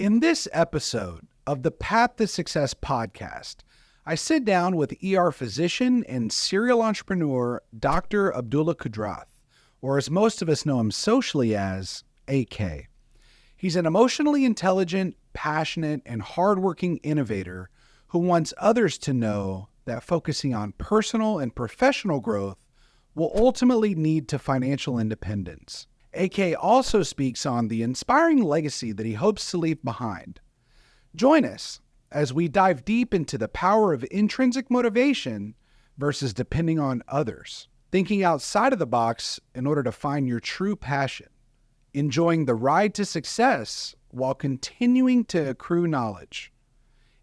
In this episode of the Path to Success podcast, I sit down with ER physician and serial entrepreneur Dr. Abdulla Kudrath, or as most of us know him socially as AK. He's an emotionally intelligent, passionate, and hardworking innovator who wants others to know that focusing on personal and professional growth will ultimately lead to financial independence. AK also speaks on the inspiring legacy that he hopes to leave behind. Join us as we dive deep into the power of intrinsic motivation versus depending on others, thinking outside of the box in order to find your true passion, enjoying the ride to success while continuing to accrue knowledge,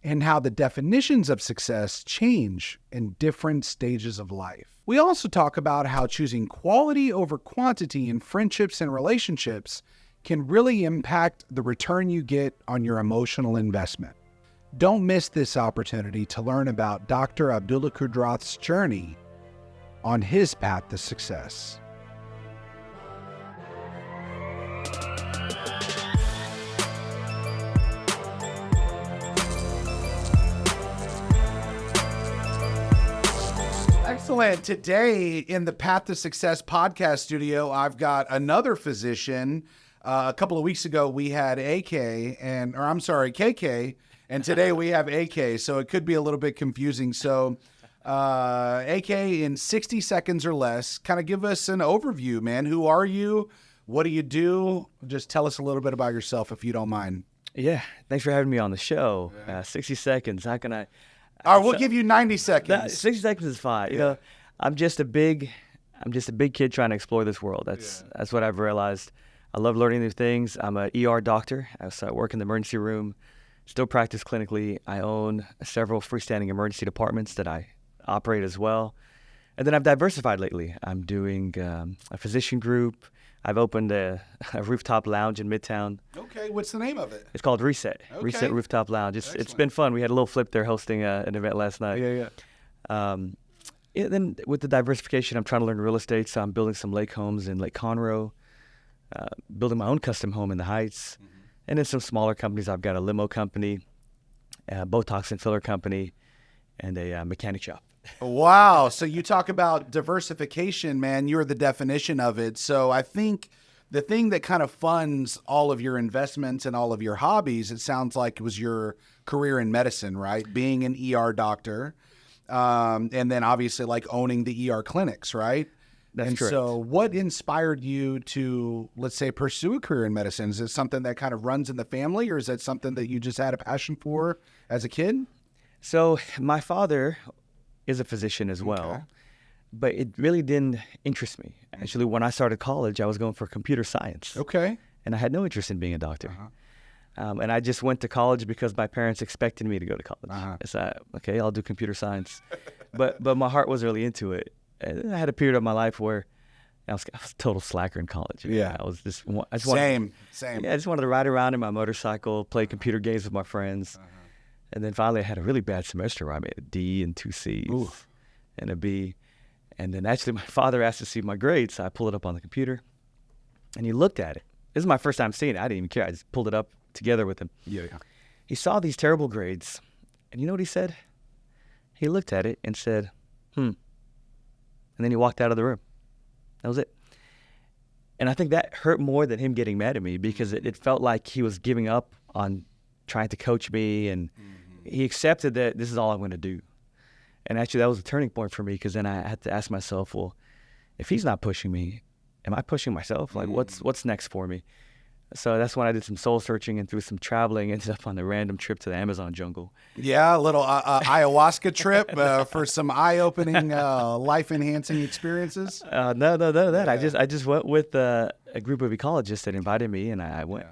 and how the definitions of success change in different stages of life. We also talk about how choosing quality over quantity in friendships and relationships can really impact the return you get on your emotional investment. Don't miss this opportunity to learn about Dr. Abdulla Kudrath's journey on his path to success. Excellent. Today in the Path to Success podcast studio, I've got another physician. A couple of weeks ago, we had KK, and today we have AK, so it could be a little bit confusing. So AK, in 60 seconds or less, kind of give us an overview, man. Who are you? What do you do? Just tell us a little bit about yourself, if you don't mind. Yeah, thanks for having me on the show. 60 seconds, how can I... All right, we'll give you 90 seconds. 60 seconds is fine. You know, I'm just a big kid trying to explore this world. That's what I've realized. I love learning new things. I'm an ER doctor. I work in the emergency room, still practice clinically. I own several freestanding emergency departments that I operate as well. And then I've diversified lately. I'm doing a physician group. I've opened a rooftop lounge in Midtown. Okay, what's the name of it? It's called Reset. Okay. Reset Rooftop Lounge. It's been fun. We had a little flip there hosting an event last night. Then with the diversification, I'm trying to learn real estate, so I'm building some lake homes in Lake Conroe, building my own custom home in the Heights, and then some smaller companies. I've got a limo company, a Botox and filler company, and a mechanic shop. Wow. So you talk about diversification, man. You're the definition of it. So I think the thing that kind of funds all of your investments and all of your hobbies, it sounds like it was your career in medicine, right? Being an ER doctor. And then obviously like owning the ER clinics, right? That's correct. So what inspired you to, let's say, pursue a career in medicine? Is it something that kind of runs in the family, or is that something that you just had a passion for as a kid? So my father is a physician as well, but it really didn't interest me. Actually, when I started college, I was going for computer science. Okay. And I had no interest in being a doctor. And I just went to college because my parents expected me to go to college. So, okay, I'll do computer science. but my heart was really into it. And I had a period of my life where I was a total slacker in college. Yeah. I was just Same. Yeah, I just wanted to ride around in my motorcycle, play computer games with my friends. And then finally I had a really bad semester where I made a D and 2 C's and a B. And then actually my father asked to see my grades, so I pulled it up on the computer. And he looked at it. This is my first time seeing it. I didn't even care. I just pulled it up together with him. Yeah. He saw these terrible grades. And you know what he said? He looked at it and said, And then he walked out of the room. That was it. And I think that hurt more than him getting mad at me, because it felt like he was giving up on trying to coach me, and he accepted that this is all I'm going to do. And actually that was a turning point for me, because then I had to ask myself, well, if he's not pushing me, am I pushing myself? Like what's next for me? So that's when I did some soul searching and through some traveling, ended up on a random trip to the Amazon jungle. Yeah, a little ayahuasca trip for some eye-opening, life-enhancing experiences. No. I just went with a group of ecologists that invited me, and I went.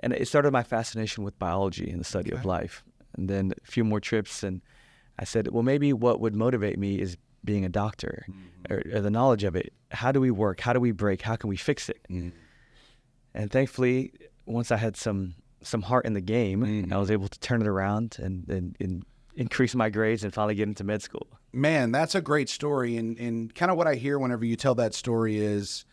And it started my fascination with biology and the study of life. And then a few more trips, and I said, well, maybe what would motivate me is being a doctor, or the knowledge of it. How do we work? How do we break? How can we fix it? And thankfully, once I had some heart in the game, I was able to turn it around and increase my grades and finally get into med school. Man, that's a great story. And kind of what I hear whenever you tell that story is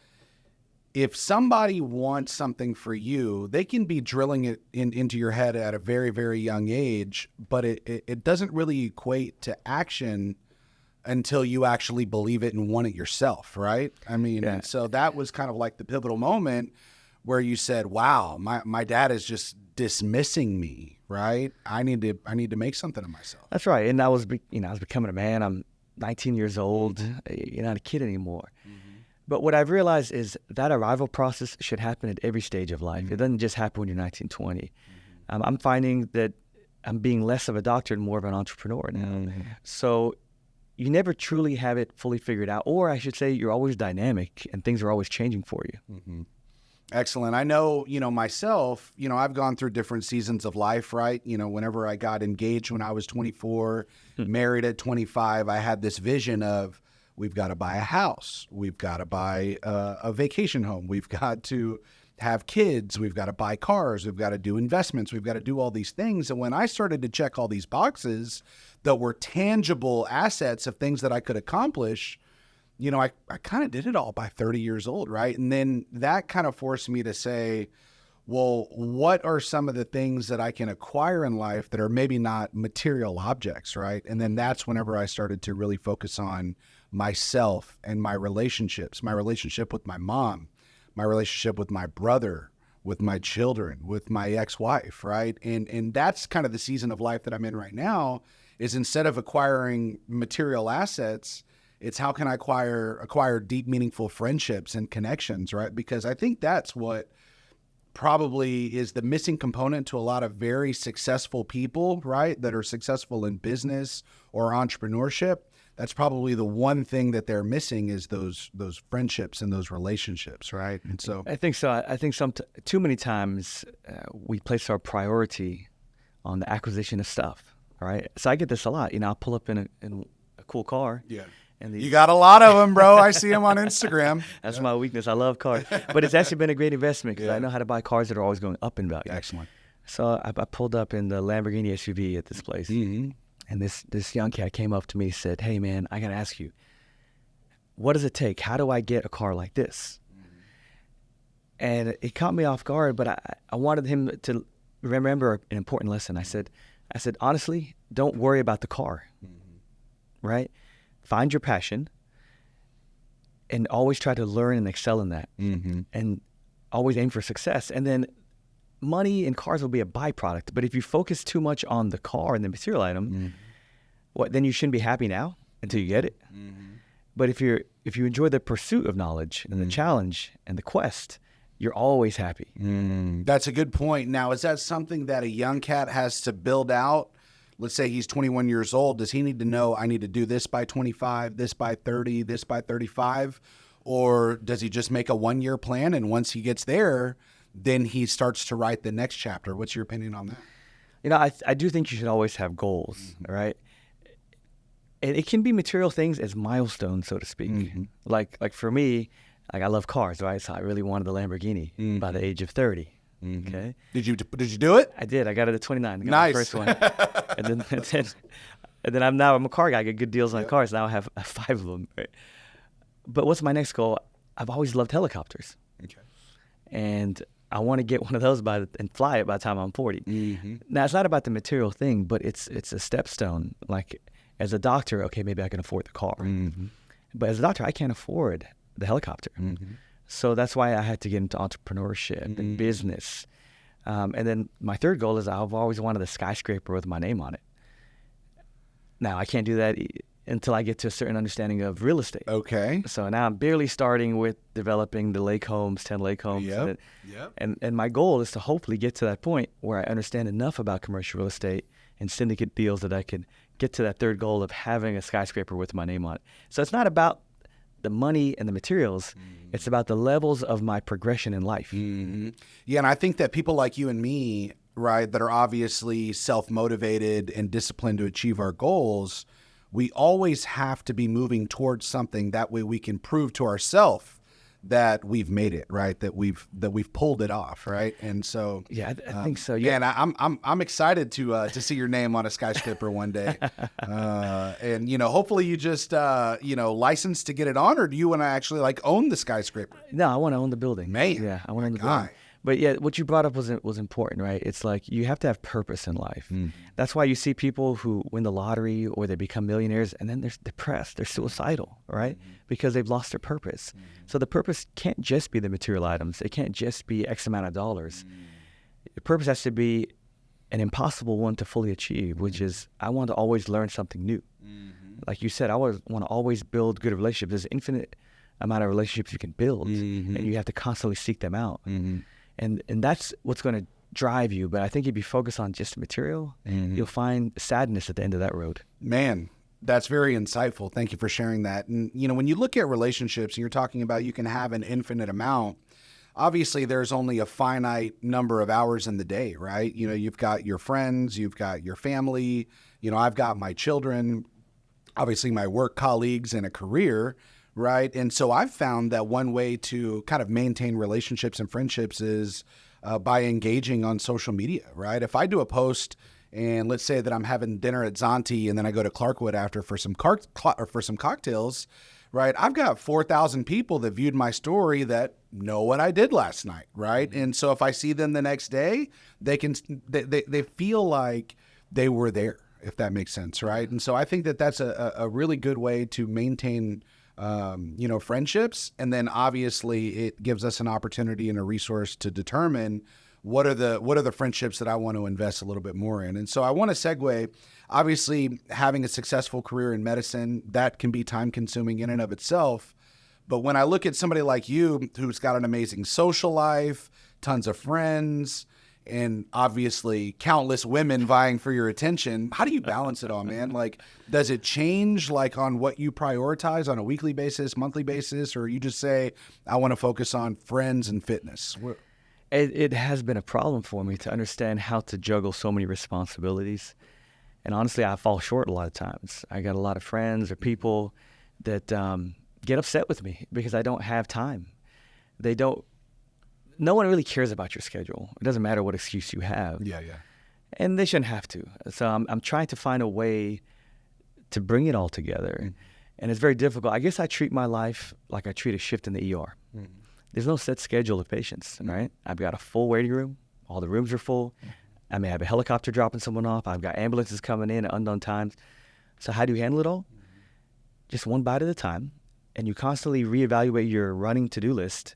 if somebody wants something for you, they can be drilling it into your head at a very, very young age, but it doesn't really equate to action until you actually believe it and want it yourself, right? I mean, Yeah. and so that was kind of like the pivotal moment where you said, wow, my dad is just dismissing me, right? I need to make something of myself. That's right. And I was becoming a man. I'm 19 years old. You're not a kid anymore. But what I've realized is that arrival process should happen at every stage of life. It doesn't just happen when you're 19, 20. I'm finding that I'm being less of a doctor and more of an entrepreneur now. So you never truly have it fully figured out, or I should say you're always dynamic and things are always changing for you. Excellent. I know, myself, I've gone through different seasons of life, right? Whenever I got engaged when I was 24, married at 25, I had this vision of, we've got to buy a house. We've got to buy a vacation home. We've got to have kids. We've got to buy cars. We've got to do investments. We've got to do all these things. And when I started to check all these boxes that were tangible assets of things that I could accomplish, I kind of did it all by 30 years old, right? And then that kind of forced me to say, well, what are some of the things that I can acquire in life that are maybe not material objects, right? And then that's whenever I started to really focus on myself and my relationships, my relationship with my mom, my relationship with my brother, with my children, with my ex-wife, right? And that's kind of the season of life that I'm in right now, is instead of acquiring material assets, it's how can I acquire deep, meaningful friendships and connections, right? Because I think that's what probably is the missing component to a lot of very successful people, right? That are successful in business or entrepreneurship. That's probably the one thing that they're missing is those friendships and those relationships, right? And so I think so. I think too many times we place our priority on the acquisition of stuff, right? So I get this a lot. I'll pull up in a cool car. Yeah. And You got a lot of them, bro. I see them on Instagram. That's my weakness. I love cars. But it's actually been a great investment because I know how to buy cars that are always going up in value. Excellent. So I pulled up in the Lamborghini SUV at this place. And this young cat came up to me and said, hey, man, I got to ask you, what does it take? How do I get a car like this? And it caught me off guard, but I wanted him to remember an important lesson. I said, honestly, don't worry about the car, right? Find your passion and always try to learn and excel in that and always aim for success. And then money and cars will be a byproduct. But if you focus too much on the car and the material item, then you shouldn't be happy now until you get it. But if you enjoy the pursuit of knowledge and the challenge and the quest, you're always happy. That's a good point. Now, is that something that a young cat has to build out? Let's say he's 21 years old. Does he need to know, I need to do this by 25, this by 30, this by 35? Or does he just make a 1-year plan, and once he gets there, then he starts to write the next chapter? What's your opinion on that? I do think you should always have goals, right? And it can be material things as milestones, so to speak. Like for me, I love cars, right? So I really wanted the Lamborghini by the age of 30. Okay. Did you do it? I did. I got it at 29. I got Nice. my first one. and then I'm a car guy. I get good deals on cars. Now I have 5 of them. Right? But what's my next goal? I've always loved helicopters. Okay. And I want to get one of those and fly it by the time I'm 40. Now, it's not about the material thing, but it's a stepstone. Like, as a doctor, okay, maybe I can afford the car. But as a doctor, I can't afford the helicopter. So that's why I had to get into entrepreneurship and business. And then my third goal is I've always wanted a skyscraper with my name on it. Now, I can't do that until I get to a certain understanding of real estate. Okay. So now I'm barely starting with developing the lake homes, 10 lake homes. And my goal is to hopefully get to that point where I understand enough about commercial real estate and syndicate deals that I can get to that third goal of having a skyscraper with my name on it. So it's not about the money and the materials. It's about the levels of my progression in life. Yeah, and I think that people like you and me, right, that are obviously self-motivated and disciplined to achieve our goals, we always have to be moving towards something. That way we can prove to ourselves that we've made it, right? That we've pulled it off, right? And so Yeah, I think so. Yeah, and I'm excited to see your name on a skyscraper one day, and hopefully you just license to get it on, or do you want to actually like own the skyscraper? no, I want to own the building. Man, Yeah, I want to own the guy. building. But yeah, what you brought up was important, right? It's like you have to have purpose in life. That's why you see people who win the lottery or they become millionaires and then they're depressed, they're suicidal, right? Because they've lost their purpose. So the purpose can't just be the material items. It can't just be X amount of dollars. The purpose has to be an impossible one to fully achieve, which is I want to always learn something new. Like you said, I want to always build good relationships. There's an infinite amount of relationships you can build, and you have to constantly seek them out. And that's what's going to drive you. But I think if you focus on just the material, you'll find sadness at the end of that road. Man, that's very insightful. Thank you for sharing that. And, when you look at relationships and you're talking about you can have an infinite amount, obviously there's only a finite number of hours in the day, right? You've got your friends, you've got your family, I've got my children, obviously my work colleagues and a career, right? And so I've found that one way to kind of maintain relationships and friendships is by engaging on social media, right? If I do a post and let's say that I'm having dinner at Zonti and then I go to Clarkwood after for some cocktails, right? I've got 4,000 people that viewed my story that know what I did last night, right? And so if I see them the next day, they feel like they were there, if that makes sense, right? And so I think that that's a really good way to maintain friendships. And then obviously it gives us an opportunity and a resource to determine what are the friendships that I want to invest a little bit more in. And so I want to segue, obviously having a successful career in medicine, that can be time consuming in and of itself. But when I look at somebody like you, who's got an amazing social life, tons of friends, and obviously countless women vying for your attention, how do you balance it all, man? Like, does it change like on what you prioritize on a weekly basis, monthly basis, or you just say, I want to focus on friends and fitness? It has been a problem for me to understand how to juggle so many responsibilities. And honestly, I fall short a lot of times. I got a lot of friends or people that get upset with me because I don't have time. No one really cares about your schedule. It doesn't matter what excuse you have. Yeah. And they shouldn't have to. So I'm trying to find a way to bring it all together. And it's very difficult. I guess I treat my life like I treat a shift in the ER. There's no set schedule of patients, right? I've got a full waiting room. All the rooms are full. I may have a helicopter dropping someone off. I've got ambulances coming in at unknown times. So how do you handle it all? Just one bite at a time. And you constantly reevaluate your running to-do list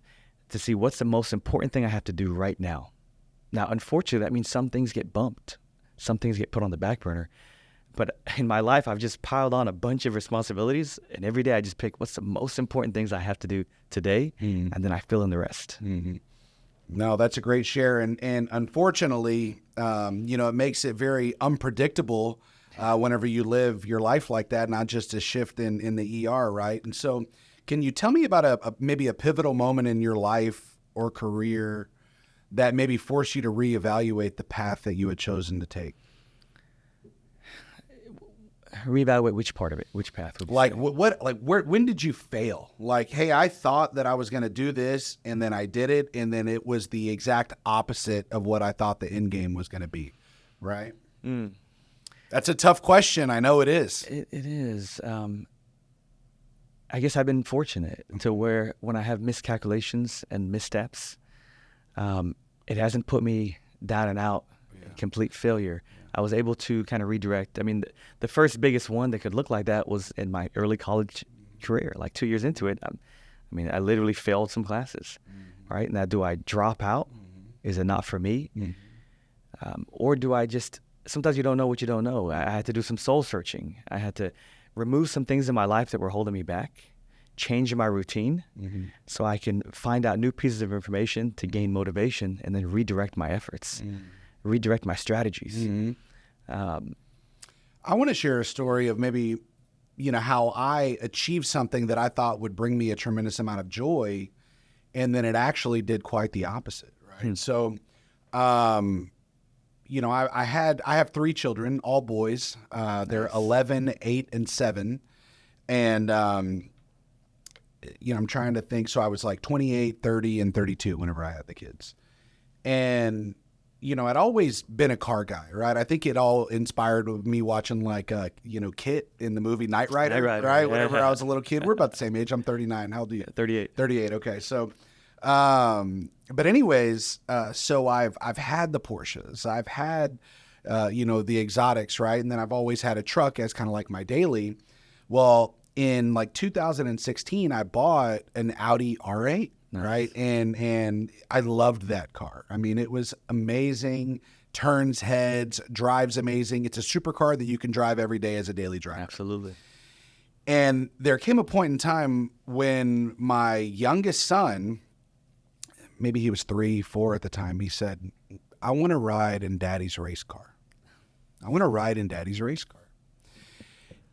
to see what's the most important thing I have to do right now. Now, unfortunately, that means some things get bumped. Some things get put on the back burner. But in my life, I've just piled on a bunch of responsibilities, and every day I just pick what's the most important things I have to do today, and then I fill in the rest. No, that's a great share. And unfortunately, it makes it very unpredictable whenever you live your life like that, not just a shift in the ER, right? And so can you tell me about maybe a pivotal moment in your life or career that maybe forced you to reevaluate the path that you had chosen to take? Reevaluate which part of it, which path? When did you fail? Like, hey, I thought that I was going to do this, and then I did it, and then it was the exact opposite of what I thought the end game was going to be, right? That's a tough question. I know it is. It is. I guess I've been fortunate to where when I have miscalculations and missteps, it hasn't put me down and out, complete failure. I was able to kind of redirect. I mean, the first biggest one that could look like that was in my early college career, like 2 years into it. I literally failed some classes, right? Now, do I drop out? Is it not for me? Or do I just, sometimes you don't know what you don't know. I had to do some soul searching. I had to remove some things in my life that were holding me back, change my routine so I can find out new pieces of information to gain motivation and then redirect my efforts, redirect my strategies. I want to share a story of maybe, how I achieved something that I thought would bring me a tremendous amount of joy, and then it actually did quite the opposite, right? So, I have 3 children, all boys. They're 11, 8, and 7. And I'm trying to think. So I was like 28, 30, and 32 whenever I had the kids. And, I'd always been a car guy, right? I think it all inspired with me watching like, Kit in the movie Knight Rider, right? Yeah. Whenever I was a little kid. We're about the same age. I'm 39. How old are you? 38. 38. Okay. So, but anyways, so I've had the Porsches. I've had, the exotics, right? And then I've always had a truck as kind of like my daily. Well, in like 2016, I bought an Audi R8, Nice. right? And I loved that car. I mean, it was amazing, turns heads, drives amazing. It's a supercar that you can drive every day as a daily driver. Absolutely. And there came a point in time when my youngest son, maybe he was 3, 4 at the time, he said, I want to ride in Daddy's race car. I want to ride in Daddy's race car.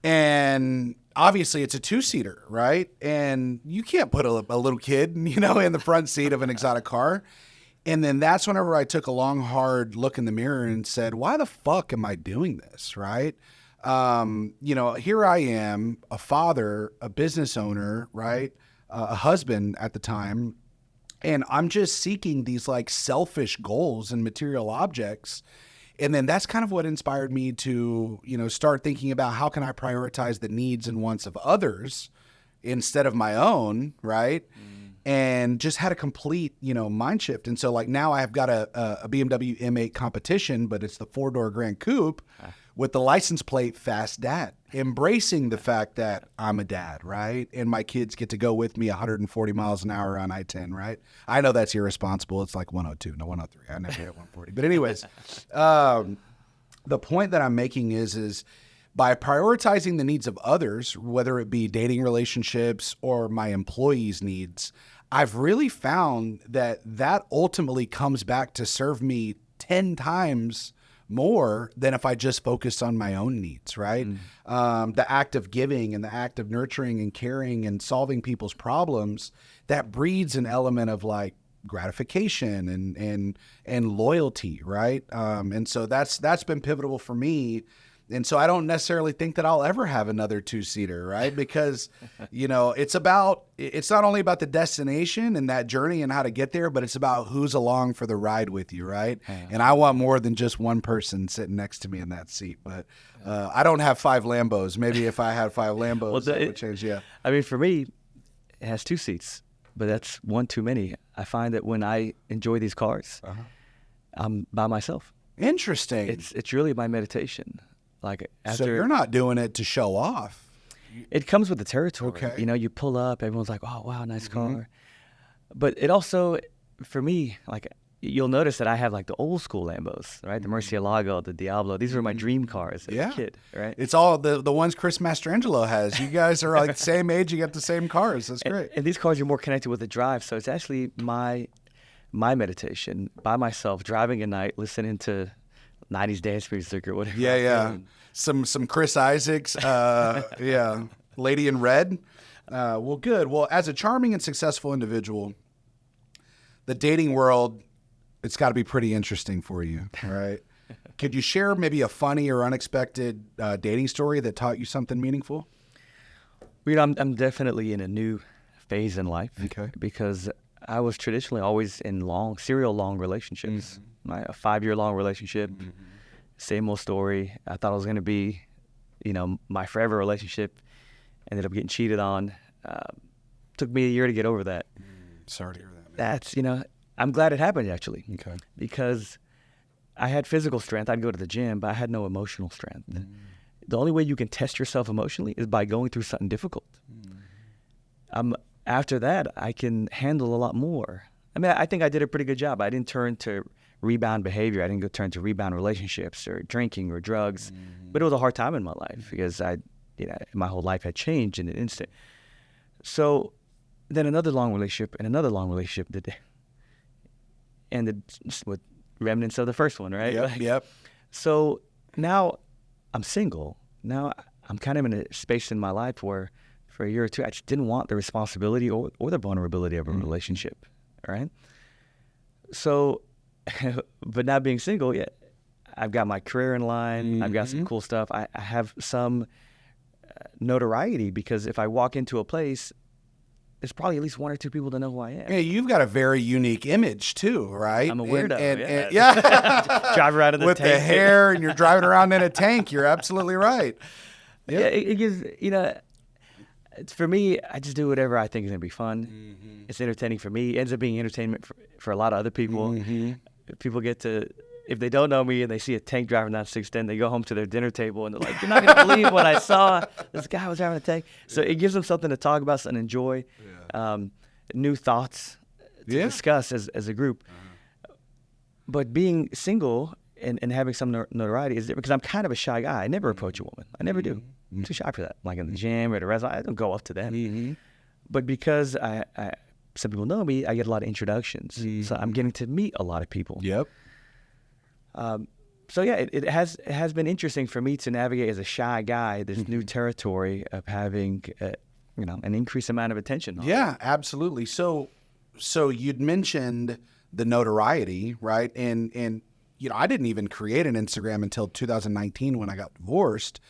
And obviously it's a 2-seater, right? And you can't put a little kid, in the front seat of an exotic car. And then that's whenever I took a long, hard look in the mirror and said, why the fuck am I doing this, right? Here I am, a father, a business owner, right? A husband at the time. And I'm just seeking these like selfish goals and material objects. And then that's kind of what inspired me to, start thinking about how can I prioritize the needs and wants of others instead of my own, right? And just had a complete, mind shift. And so like now I have got a BMW M8 competition, but it's the 4-door Grand Coupe with the license plate Fast Dad, embracing the fact that I'm a dad, right? And my kids get to go with me 140 miles an hour on I-10, right? I know that's irresponsible. It's like 102, no 103. I never hit 140. But anyways, the point that I'm making is by prioritizing the needs of others, whether it be dating relationships or my employees' needs, I've really found that ultimately comes back to serve me 10 times more than if I just focused on my own needs, right? The act of giving and the act of nurturing and caring and solving people's problems, that breeds an element of like gratification and loyalty, right? And so that's been pivotal for me. And so I don't necessarily think that I'll ever have another 2-seater, right? Because, it's not only about the destination and that journey and how to get there, but it's about who's along for the ride with you, right? Yeah. And I want more than just one person sitting next to me in that seat. But I don't have 5 Lambos. Maybe if I had 5 Lambos, that would change, yeah. I mean, for me, it has 2 seats, but that's one too many. I find that when I enjoy these cars, I'm by myself. Interesting. It's really my meditation. Like after, so you're not doing it to show off. It comes with the territory. Okay. You pull up, everyone's like, oh, wow, nice car. But it also, for me, like you'll notice that I have like the old school Lambos, right? The Murcielago, the Diablo. These were my dream cars as a kid, right? It's all the ones Chris Mastrangelo has. You guys are like the same age. You got the same cars. That's great. And these cars are more connected with the drive. So it's actually my meditation by myself, driving at night, listening to 90s dance music or whatever. Yeah. Some Chris Isaacs. Lady in Red. Well, good. Well, as a charming and successful individual, the dating world, it's got to be pretty interesting for you, all right? Could you share maybe a funny or unexpected dating story that taught you something meaningful? I'm definitely in a new phase in life. Okay. Because I was traditionally always in serial long relationships. Right? A 5-year long relationship, same old story. I thought it was going to be, my forever relationship. Ended up getting cheated on. Took me a year to get over that. Sorry to hear that, man. That's, I'm glad it happened actually. Okay. Because I had physical strength. I'd go to the gym, but I had no emotional strength. The only way you can test yourself emotionally is by going through something difficult. After that, I can handle a lot more. I mean, I think I did a pretty good job. I didn't turn to rebound behavior. I didn't go turn to rebound relationships or drinking or drugs. But it was a hard time in my life because my whole life had changed in an instant. So then another long relationship and another long relationship that ended with remnants of the first one, right? Yep. So now I'm single. Now I'm kind of in a space in my life where for a year or two, I just didn't want the responsibility or the vulnerability of a relationship, right? So, but now being single, I've got my career in line. I've got some cool stuff. I have some notoriety because if I walk into a place, there's probably at least one or two people that know who I am. Yeah, you've got a very unique image too, right? I'm a weirdo. And yeah. Drive around in the with tank. the hair, and you're driving around in a tank. You're absolutely right. Yeah, it gives, for me, I just do whatever I think is going to be fun. Mm-hmm. It's entertaining for me. It ends up being entertainment for a lot of other people. Mm-hmm. People get to, if they don't know me and they see a tank driving down 610, they go home to their dinner table and they're like, you're not going to believe what I saw. This guy was driving a tank. So it gives them something to talk about, something to enjoy, new thoughts to discuss as a group. But being single and having some notoriety is different because I'm kind of a shy guy. I never approach a woman. I never do. I'm too shy for that. Like in the gym or at a restaurant, I don't go up to them. But because some people know me, I get a lot of introductions. So I'm getting to meet a lot of people. Yep. So yeah, it has been interesting for me to navigate as a shy guy this new territory of having an increased amount of attention. Yeah, absolutely. So you'd mentioned the notoriety, right? And I didn't even create an Instagram until 2019 when I got divorced,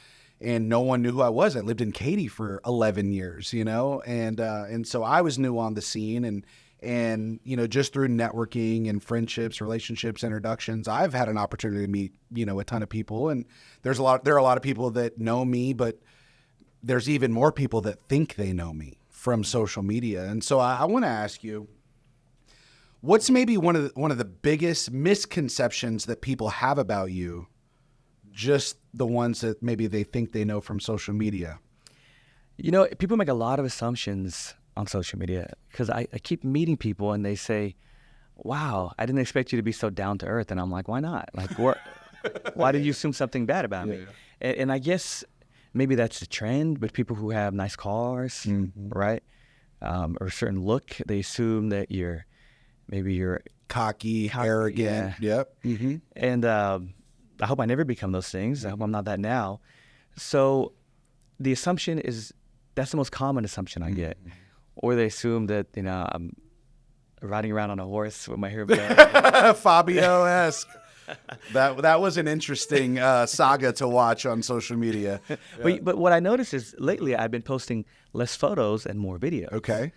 and no one knew who I was. I lived in Katy for 11 years, and so I was new on the scene, and just through networking and friendships, relationships, introductions, I've had an opportunity to meet a ton of people, and there are a lot of people that know me, but there's even more people that think they know me from social media. And so I want to ask you, what's maybe one of the biggest misconceptions that people have about you, just the ones that maybe they think they know from social media? People make a lot of assumptions on social media because I keep meeting people and they say, wow, I didn't expect you to be so down to earth. And I'm like, why not? Like, why did you assume something bad about me? And I guess maybe that's the trend, but people who have nice cars, right? Or a certain look, they assume that you're cocky, arrogant. Yeah. Yep. And I hope I never become those things. I hope I'm not that now. So the assumption is, that's the most common assumption I get. Or they assume that, I'm riding around on a horse with my hair blown. Fabio-esque. That was an interesting saga to watch on social media. But what I noticed is lately I've been posting less photos and more videos. Okay.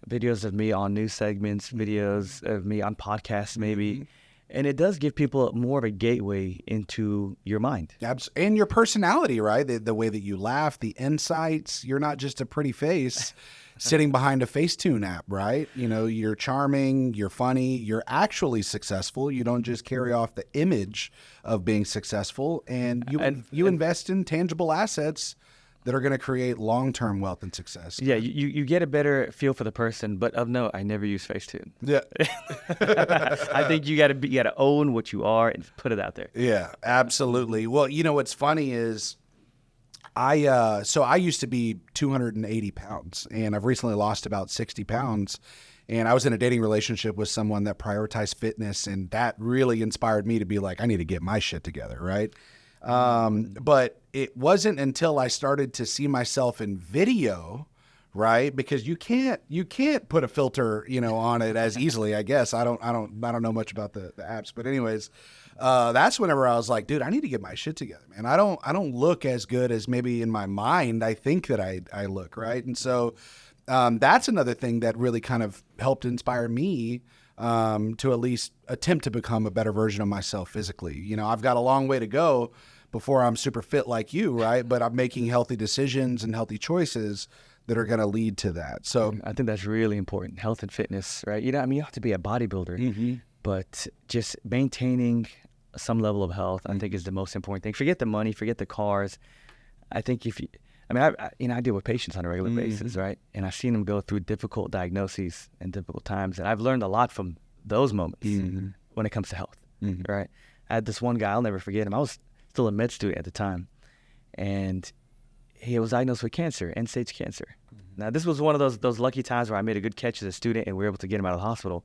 Videos of me on news segments, videos of me on podcasts maybe. And it does give people more of a gateway into your mind. And your personality, right? The way that you laugh, the insights. You're not just a pretty face sitting behind a Facetune app, right? You're charming, you're funny, you're actually successful. You don't just carry off the image of being successful. And you invest in tangible assets that are going to create long-term wealth and success. Yeah, you get a better feel for the person, but of note, I never use Facetune. Yeah. I think you got to own what you are and put it out there. Yeah, absolutely. Well, what's funny is I used to be 280 pounds, and I've recently lost about 60 pounds. And I was in a dating relationship with someone that prioritized fitness, and that really inspired me to be like, I need to get my shit together, right? But it wasn't until I started to see myself in video, right? Because you can't put a filter, on it as easily, I guess. I don't know much about the apps, but anyways, that's whenever I was like, dude, I need to get my shit together, man. I don't look as good as maybe in my mind I think that I look, right? And so, that's another thing that really kind of helped inspire me, to at least attempt to become a better version of myself physically. I've got a long way to go before I'm super fit like you, right? But I'm making healthy decisions and healthy choices that are going to lead to that. So I think that's really important, health and fitness, right? You have to be a bodybuilder, but just maintaining some level of health, I think, is the most important thing. Forget the money, forget the cars. I think I deal with patients on a regular basis, right? And I've seen them go through difficult diagnoses and difficult times, and I've learned a lot from those moments when it comes to health, right? I had this one guy, I'll never forget him. I was still a med student at the time, and he was diagnosed with cancer, end-stage cancer. Now, this was one of those lucky times where I made a good catch as a student, and we were able to get him out of the hospital,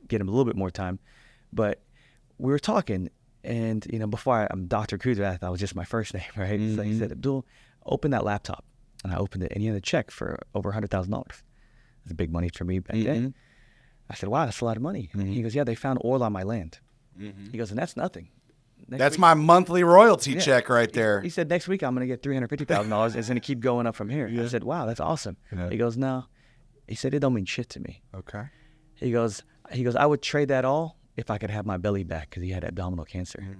get him a little bit more time. But we were talking, and before I'm Dr. Kudrath, I was just my first name, right? So he said, Abdul, open that laptop. And I opened it, and he had a check for over $100,000. That's big money for me back then. I said, wow, that's a lot of money. He goes, yeah, they found oil on my land. He goes, and that's nothing. That's my monthly royalty check right there. He said, next week I'm going to get $350,000. It's going to keep going up from here. I said, wow, that's awesome. He goes, no, He said, it don't mean shit to me. Okay. He goes, I would trade that all if I could have my belly back, because he had abdominal cancer.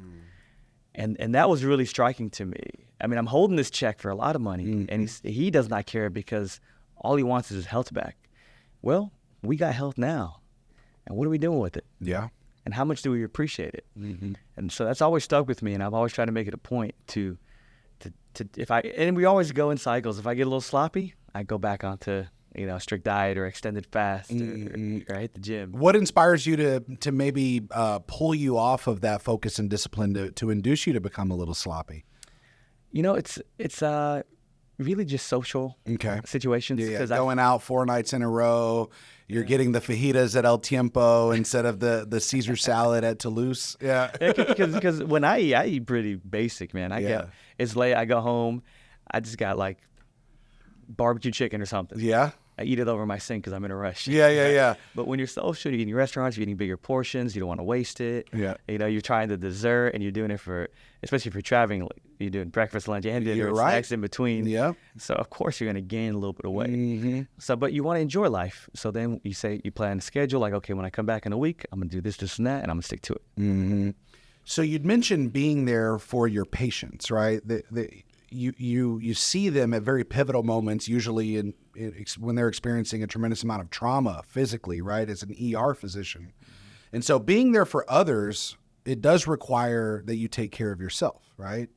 And that was really striking to me. I mean, I'm holding this check for a lot of money, and he does not care because all he wants is his health back. Well, we got health now, and what are we doing with it? Yeah. And how much do we appreciate it? And so that's always stuck with me, and I've always tried to make it a point to and we always go in cycles. If I get a little sloppy, I go back onto strict diet or extended fast, or hit the gym. What inspires you to maybe pull you off of that focus and discipline to induce you to become a little sloppy? It's really just social situations. Yeah. Going out 4 nights in a row, you're getting the fajitas at El Tiempo instead of the Caesar salad at Toulouse. Yeah. Because when I eat pretty basic, man. It's late, I go home, I just got like barbecue chicken or something. Yeah. I eat it over my sink because I'm in a rush. Yeah. But when you're social, you're eating restaurants, you're eating bigger portions, you don't want to waste it. Yeah. You're trying the dessert, and you're doing it especially if you're traveling, you're doing breakfast, lunch, and dinner, and snacks in between. Yeah. So of course you're going to gain a little bit of weight. So, but you want to enjoy life. So then you plan a schedule, like, okay, when I come back in a week, I'm going to do this, this, and that, and I'm going to stick to it. So you'd mentioned being there for your patients, right? You see them at very pivotal moments, usually when they're experiencing a tremendous amount of trauma physically, right, as an ER physician. And so being there for others, it does require that you take care of yourself, right?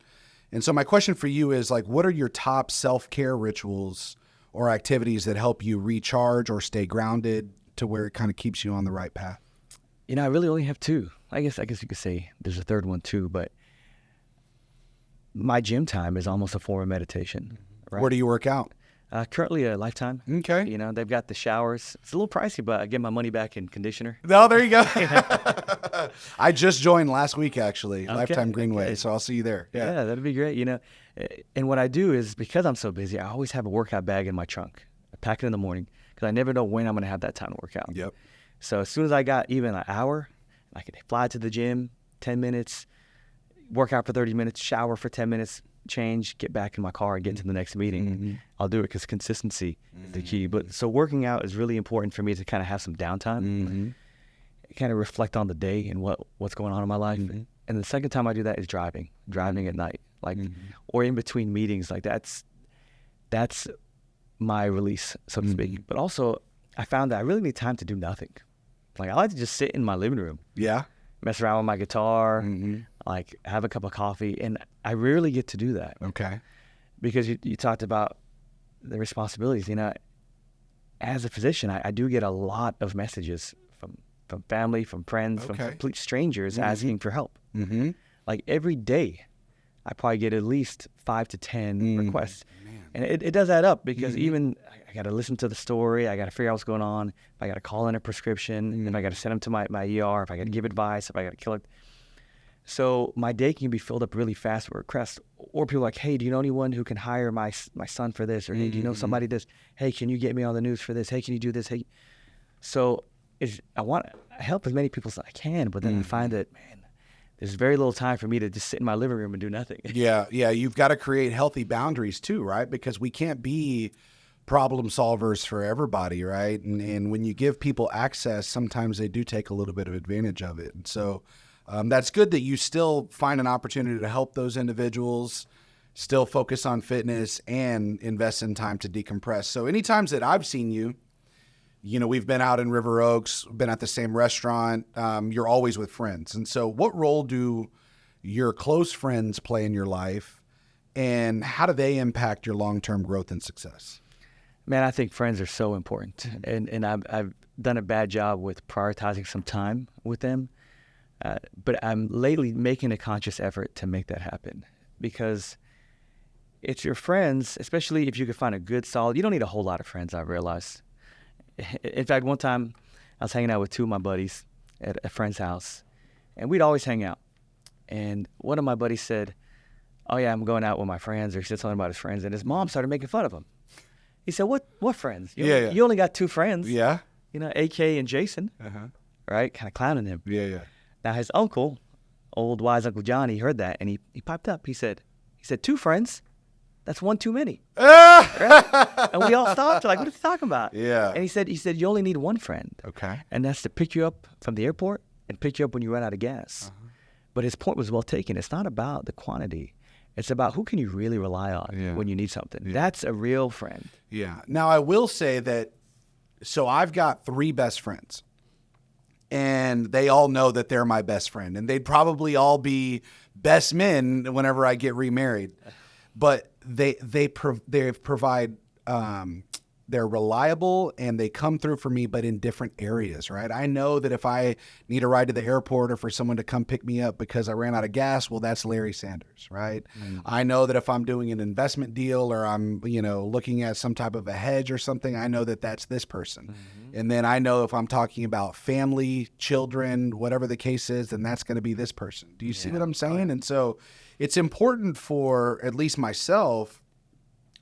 And so my question for you is, like, what are your top self-care rituals or activities that help you recharge or stay grounded to where it kind of keeps you on the right path? I really only have two. I guess you could say there's a third one too, but my gym time is almost a form of meditation. Right? Where do you work out? Currently a Lifetime. Okay. They've got the showers. It's a little pricey, but I get my money back in conditioner. Oh, there you go. I just joined last week, actually, Lifetime Greenway, so I'll see you there. Yeah, that'd be great. And what I do is, because I'm so busy, I always have a workout bag in my trunk. I pack it in the morning because I never know when I'm going to have that time to work out. Yep. So as soon as I got even an hour, I could fly to the gym, 10 minutes, work out for 30 minutes, shower for 10 minutes, change, get back in my car and get to the next meeting. I'll do it because consistency is the key. But so working out is really important for me to kind of have some downtime, kind of reflect on the day and what's going on in my life. And the second time I do that is driving at night, or in between meetings. Like that's my release, so to speak. But also I found that I really need time to do nothing. Like I like to just sit in my living room. Yeah. Mess around with my guitar, like have a cup of coffee, and I rarely get to do that. Okay. Because you talked about the responsibilities. As a physician, I do get a lot of messages from family, from friends, from complete strangers asking for help. Like every day, I probably get at least 5 to 10 requests. And it does add up because even I got to listen to the story. I got to figure out what's going on. If I got to call in a prescription, if I got to send them to my ER, if I got to give advice, if I got to kill it. So my day can be filled up really fast with requests. Or people are like, hey, do you know anyone who can hire my son for this? Or hey, do you know somebody this? Hey, can you get me on the news for this? Hey, can you do this? Hey. So I want to help as many people as I can, but then I find that, man, there's very little time for me to just sit in my living room and do nothing. Yeah. You've got to create healthy boundaries too, right? Because we can't be problem solvers for everybody, right? And when you give people access, sometimes they do take a little bit of advantage of it. And so that's good that you still find an opportunity to help those individuals, still focus on fitness and invest in time to decompress. So any times that I've seen you, we've been out in River Oaks, been at the same restaurant. You're always with friends. And so what role do your close friends play in your life, and how do they impact your long-term growth and success? Man, I think friends are so important. And I've done a bad job with prioritizing some time with them. But I'm lately making a conscious effort to make that happen, because it's your friends, especially if you can find a good, solid, you don't need a whole lot of friends, I've realized. In fact, one time I was hanging out with two of my buddies at a friend's house, and we'd always hang out. And one of my buddies said, oh yeah, I'm going out with my friends, or he said something about his friends, and his mom started making fun of him. He said, what friends? You only got two friends. Yeah. AK and Jason, right? Kind of clowning him. Yeah. Now his uncle, old wise Uncle Johnny, heard that, and he piped up. He said, two friends? That's one too many. Right? And we all stopped. Like, what are you talking about? Yeah. And he said, you only need one friend. Okay. And that's to pick you up from the airport and pick you up when you run out of gas. But his point was well taken. It's not about the quantity. It's about who can you really rely on when you need something. That's a real friend. Yeah. Now, I will say that, so I've got 3 best friends. And they all know that they're my best friend. And they'd probably all be best men whenever I get remarried. But they provide, they're reliable and they come through for me, but in different areas, right? I know that if I need a ride to the airport or for someone to come pick me up because I ran out of gas, well, that's Larry Sanders, right? I know that if I'm doing an investment deal or I'm, looking at some type of a hedge or something, I know that that's this person. And then I know if I'm talking about family, children, whatever the case is, then that's going to be this person. Do you see what I'm saying? And so it's important for at least myself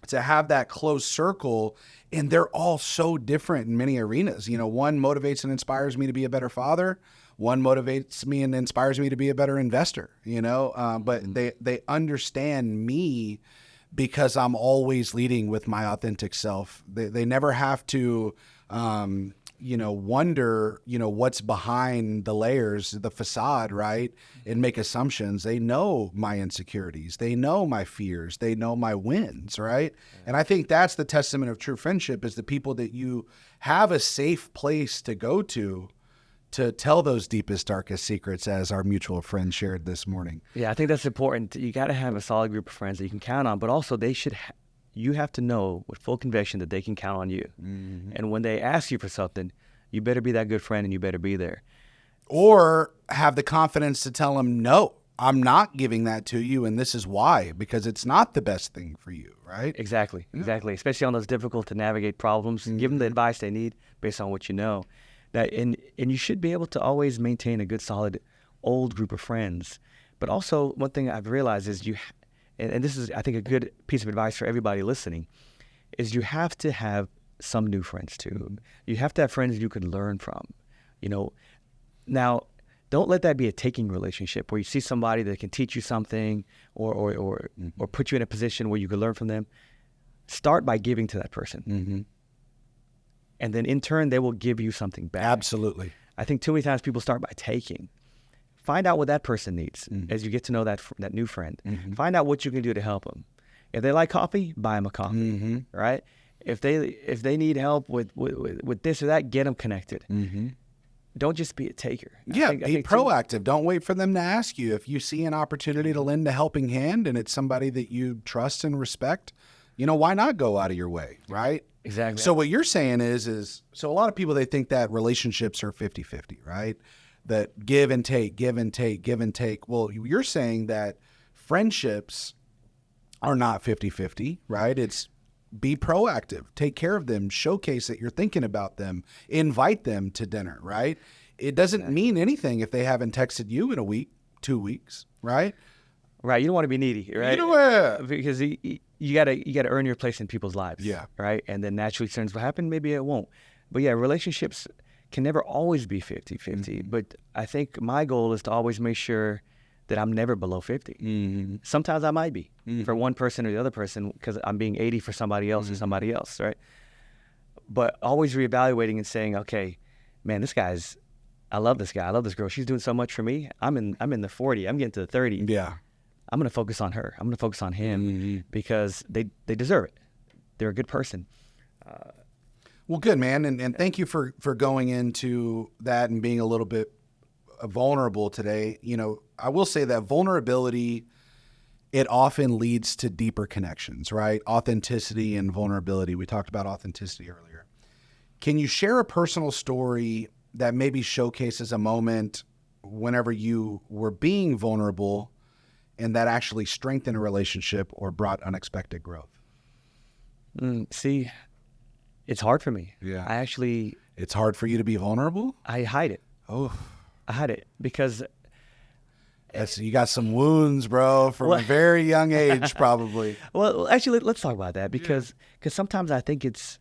to have that close circle, and they're all so different in many arenas. One motivates and inspires me to be a better father. One motivates me and inspires me to be a better investor, but they understand me because I'm always leading with my authentic self. They never have to, wonder, what's behind the layers, the facade, right? And make assumptions. They know my insecurities. They know my fears. They know my wins, right? And I think that's the testament of true friendship, is the people that you have a safe place to go to tell those deepest, darkest secrets, as our mutual friend shared this morning. Yeah, I think that's important. You got to have a solid group of friends that you can count on, but also they should you have to know with full conviction that they can count on you. And when they ask you for something, you better be that good friend and you better be there. Or have the confidence to tell them, no, I'm not giving that to you, and this is why, because it's not the best thing for you, right? Exactly. Especially on those difficult to navigate problems. Give them the advice they need based on what you know. And you should be able to always maintain a good, solid, old group of friends. But also, one thing I've realized is and this is, I think, a good piece of advice for everybody listening, is you have to have some new friends too. You have to have friends you can learn from. Now, don't let that be a taking relationship where you see somebody that can teach you something or put you in a position where you can learn from them. Start by giving to that person. And then in turn, they will give you something back. Absolutely. I think too many times people start by taking. Find out what that person needs as you get to know that new friend. Find out what you can do to help them. If they like coffee, buy them a coffee, right? If they need help with this or that, get them connected. Don't just be a taker. Be proactive. Don't wait for them to ask you. If you see an opportunity to lend a helping hand and it's somebody that you trust and respect, why not go out of your way, right? Exactly. So what you're saying is so a lot of people, they think that relationships are 50-50, right? That give and take, give and take, give and take. Well, you're saying that friendships are not 50-50, right? It's be proactive, take care of them, showcase that you're thinking about them, invite them to dinner, right? It doesn't mean anything if they haven't texted you in a week, 2 weeks, right? Right. You don't want to be needy, right? Because you gotta earn your place in people's lives. Yeah. Right. And then naturally things will happen. Maybe it won't. But yeah, relationships can never always be 50-50. But I think my goal is to always make sure that I'm never below 50. Sometimes I might be for one person or the other person because I'm being 80 for somebody else or somebody else, right? But always reevaluating and saying, okay, man, I love this guy. I love this girl. She's doing so much for me. I'm in the 40. I'm getting to the 30. Yeah. I'm going to focus on her. I'm going to focus on him because they deserve it. They're a good person. Well, good, man. And thank you for going into that and being a little bit vulnerable today. I will say that vulnerability, it often leads to deeper connections, right? Authenticity and vulnerability. We talked about authenticity earlier. Can you share a personal story that maybe showcases a moment whenever you were being vulnerable and that actually strengthened a relationship or brought unexpected growth? See, it's hard for me. Yeah. It's hard for you to be vulnerable? I hide it. Oh. I hide it because... You got some wounds, bro, from a very young age, probably. Well, actually, let's talk about that because sometimes I think it's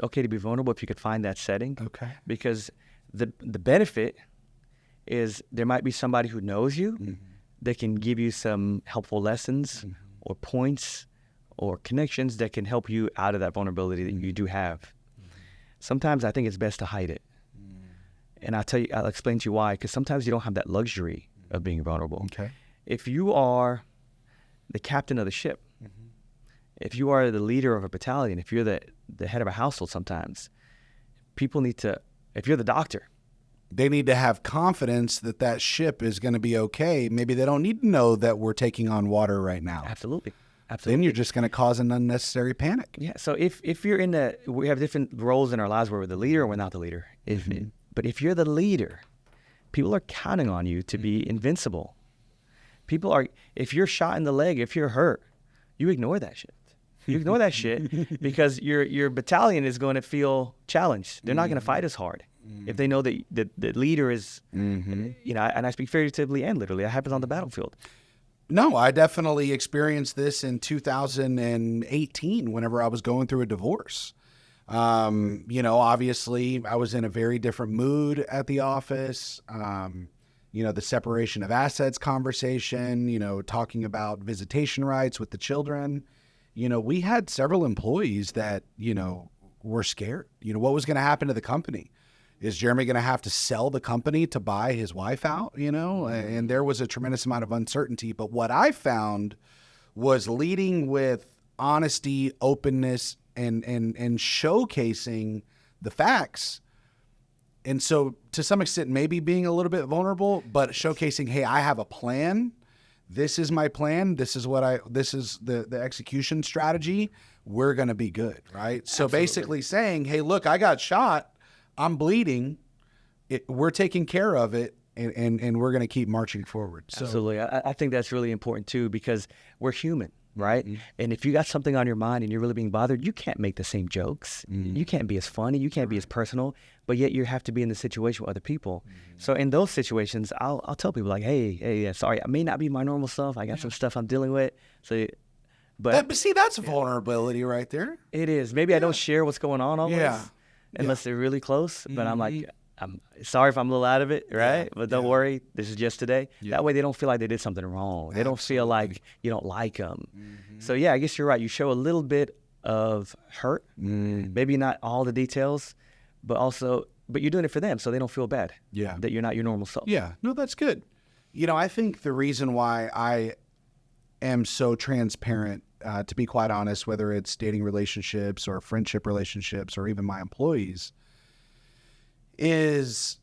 okay to be vulnerable if you could find that setting. Okay. Because the benefit is there might be somebody who knows you that can give you some helpful lessons or points or connections that can help you out of that vulnerability that you do have. Sometimes I think it's best to hide it. And I'll explain to you why, because sometimes you don't have that luxury of being vulnerable. Okay. If you are the captain of the ship, if you are the leader of a battalion, if you're the head of a household, sometimes people need to, if you're the doctor, they need to have confidence that that ship is going to be okay. Maybe they don't need to know that we're taking on water right now. Absolutely. Then you're just going to cause an unnecessary panic. Yeah. So if you're we have different roles in our lives where we're the leader or we're not the leader. But if you're the leader, people are counting on you to be invincible. If you're shot in the leg, if you're hurt, you ignore that shit. You ignore that shit because your battalion is going to feel challenged. They're not going to fight as hard if they know that the leader is, and I speak figuratively and literally. That happens on the battlefield. No, I definitely experienced this in 2018 whenever I was going through a divorce. Obviously I was in a very different mood at the office. The separation of assets conversation, talking about visitation rights with the children. We had several employees that, were scared. What was going to happen to the company? Is Jeremy going to have to sell the company to buy his wife out? And there was a tremendous amount of uncertainty. But what I found was leading with honesty, openness, and showcasing the facts. And so to some extent, maybe being a little bit vulnerable, but showcasing, hey, I have a plan. This is my plan. This is the execution strategy. We're going to be good. Right. So Absolutely. Basically saying, hey, look, I got shot. I'm bleeding. We're taking care of it. And we're going to keep marching forward. So. Absolutely. I think that's really important too, because we're human. Right. And if you got something on your mind and you're really being bothered, you can't make the same jokes. You can't be as funny. You can't be as personal, but yet you have to be in the situation with other people. So in those situations, I'll tell people like, hey, sorry, I may not be my normal self. I got some stuff I'm dealing with. But see, that's vulnerability right there. It is. Maybe I don't share what's going on always unless they're really close. But I'm like, I'm sorry if I'm a little out of it, right? Yeah. But don't worry, this is just today. Yeah. That way they don't feel like they did something wrong. They don't feel like you don't like them. So yeah, I guess you're right. You show a little bit of hurt, maybe not all the details, but you're doing it for them so they don't feel bad that you're not your normal self. Yeah, no, that's good. I think the reason why I am so transparent, to be quite honest, whether it's dating relationships or friendship relationships or even my employees, is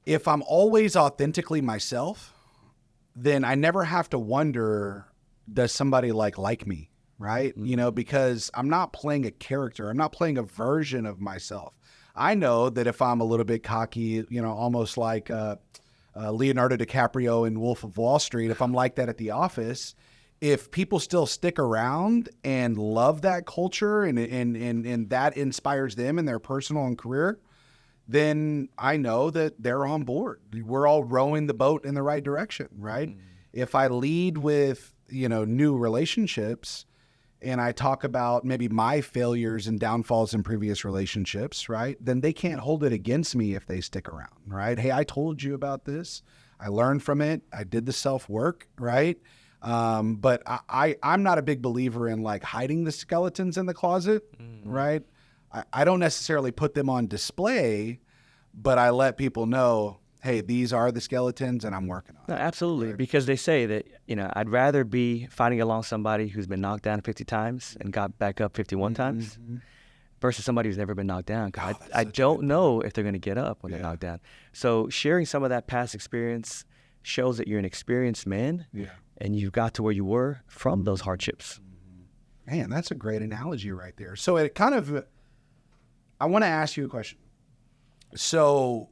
if I'm always authentically myself, then I never have to wonder, does somebody like me, right? Because I'm not playing a character. I'm not playing a version of myself. I know that if I'm a little bit cocky, almost like Leonardo DiCaprio in Wolf of Wall Street, if I'm like that at the office, if people still stick around and love that culture and that inspires them in their personal and career, then I know that they're on board. We're all rowing the boat in the right direction, right? If I lead with, new relationships and I talk about maybe my failures and downfalls in previous relationships, right? Then they can't hold it against me if they stick around, right? Hey, I told you about this. I learned from it. I did the self-work, right? But I'm not a big believer in like hiding the skeletons in the closet, right? I don't necessarily put them on display, but I let people know, hey, these are the skeletons and I'm working on it. No, absolutely. Because they say that, I'd rather be fighting along somebody who's been knocked down 50 times and got back up 51 times versus somebody who's never been knocked down. 'Cause I don't know if they're going to get up when they're knocked down. So sharing some of that past experience shows that you're an experienced man and you got to where you were from those hardships. Man, that's a great analogy right there. So it kind of, I want to ask you a question. So,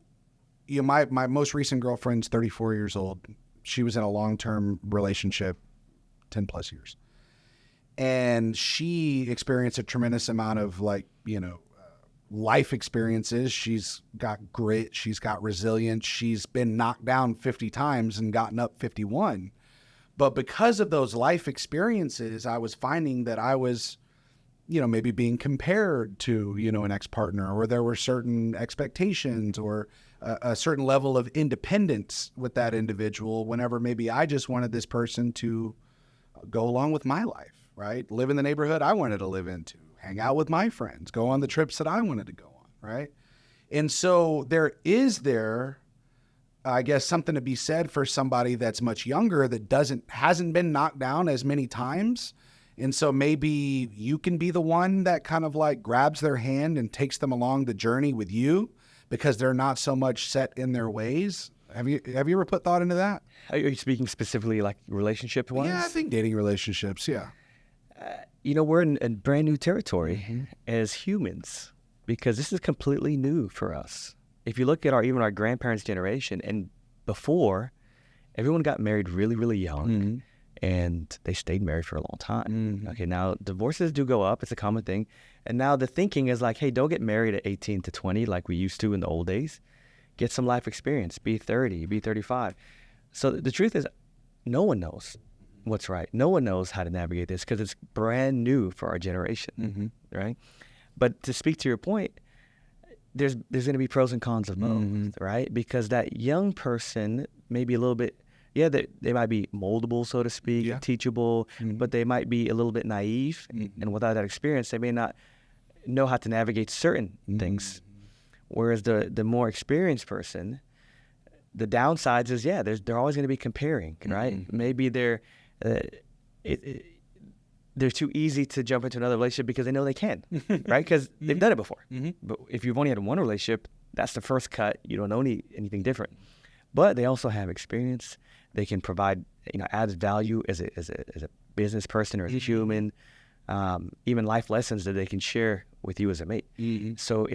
my most recent girlfriend's 34 years old. She was in a long-term relationship, 10 plus years. And she experienced a tremendous amount of life experiences. She's got grit. She's got resilience. She's been knocked down 50 times and gotten up 51. But because of those life experiences, I was finding that I was, maybe being compared to, an ex-partner, or there were certain expectations or a certain level of independence with that individual whenever maybe I just wanted this person to go along with my life, right? Live in the neighborhood I wanted to live into, hang out with my friends, go on the trips that I wanted to go on, right? And so I guess, something to be said for somebody that's much younger that hasn't been knocked down as many times. And so maybe you can be the one that kind of like grabs their hand and takes them along the journey with you because they're not so much set in their ways. Have you ever put thought into that? Are you speaking specifically like relationship wise? Yeah, I think dating relationships. Yeah. We're in brand new territory as humans because this is completely new for us. If you look at even our grandparents' generation and before, everyone got married really, really young and they stayed married for a long time. Okay, now divorces do go up. It's a common thing. And now the thinking is like, hey, don't get married at 18 to 20 like we used to in the old days. Get some life experience. Be 30, be 35. So the truth is, no one knows what's right. No one knows how to navigate this because it's brand new for our generation, right? But to speak to your point, there's going to be pros and cons of both, right? Because that young person may be a little bit, they might be moldable, so to speak, teachable, but they might be a little bit naive. And without that experience, they may not know how to navigate certain things. Whereas the more experienced person, the downsides is, they're always going to be comparing, right? Maybe they're too easy to jump into another relationship because they know they can, right? Because they've done it before. But if you've only had one relationship, that's the first cut. You don't know anything different. But they also have experience. They can provide, added value as a business person or as a human, even life lessons that they can share with you as a mate. So